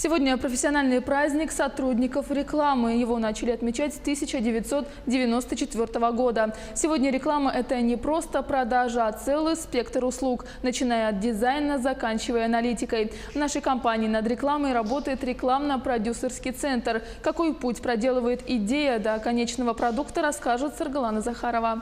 Сегодня профессиональный праздник сотрудников рекламы. Его начали отмечать с 1994 года. Сегодня реклама – это не просто продажа, а целый спектр услуг, начиная от дизайна, заканчивая аналитикой. В нашей компании над рекламой работает рекламно-продюсерский центр. Какой путь проделывает идея до конечного продукта, расскажет Саргалана Захарова.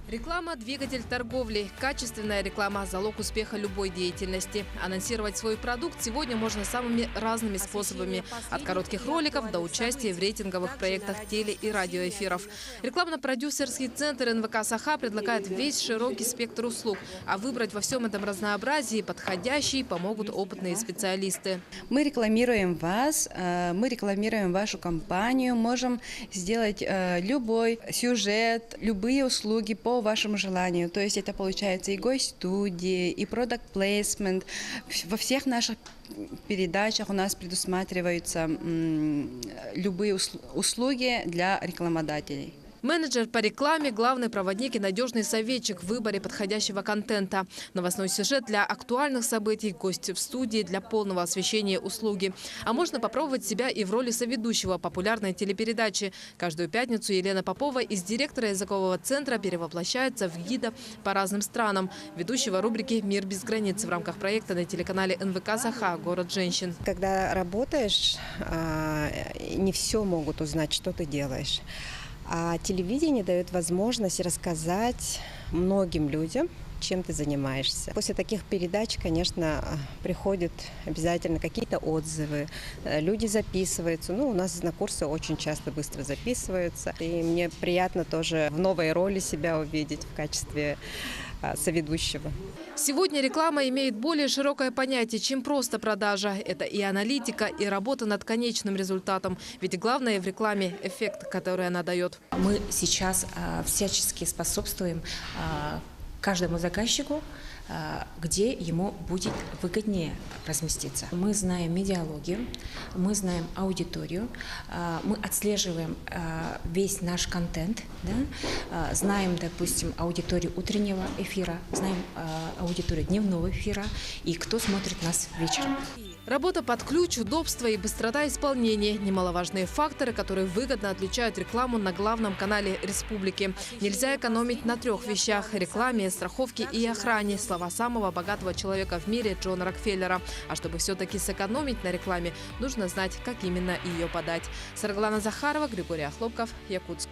Реклама – двигатель торговли. Качественная реклама – залог успеха любой деятельности. Анонсировать свой продукт сегодня можно самыми разными способами. От коротких роликов до участия в рейтинговых проектах теле- и радиоэфиров. Рекламно-продюсерский центр НВК «Саха» предлагает весь широкий спектр услуг. А выбрать во всем этом разнообразии подходящий помогут опытные специалисты. Мы рекламируем вас, мы рекламируем вашу компанию, можем сделать любой сюжет, любые услуги по вашему желанию. То есть это получается и гость-студии, и продакт-плейсмент. Во всех наших передачах у нас предусматриваются любые услуги для рекламодателей. Менеджер по рекламе – главный проводник и надежный советчик в выборе подходящего контента. Новостной сюжет для актуальных событий, гости в студии для полного освещения услуги. А можно попробовать себя и в роли соведущего популярной телепередачи. Каждую пятницу Елена Попова из директора языкового центра перевоплощается в гида по разным странам. Ведущего рубрики «Мир без границ» в рамках проекта на телеканале НВК «Саха. Город женщин». Когда работаешь, не все могут узнать, что ты делаешь. А телевидение дает возможность рассказать многим людям, чем ты занимаешься. После таких передач, конечно, приходят обязательно какие-то отзывы. Люди записываются. У нас на курсы очень часто быстро записываются. И мне приятно тоже в новой роли себя увидеть в качестве соведущего. Сегодня реклама имеет более широкое понятие, чем просто продажа. Это и аналитика, и работа над конечным результатом. Ведь главное в рекламе – эффект, который она дает. Мы сейчас всячески способствуем каждому заказчику, где ему будет выгоднее разместиться. Мы знаем медиалогию, мы знаем аудиторию, мы отслеживаем весь наш контент, да? Знаем, допустим, аудиторию утреннего эфира, знаем аудиторию дневного эфира и кто смотрит нас вечером. Работа под ключ, удобство и быстрота исполнения – немаловажные факторы, которые выгодно отличают рекламу на главном канале республики. Нельзя экономить на 3 вещах – рекламе, страховке и охране. Слова самого богатого человека в мире Джона Рокфеллера. А чтобы все-таки сэкономить на рекламе, нужно знать, как именно ее подать. Саргалана Захарова, Григорий Охлопков, Якутск.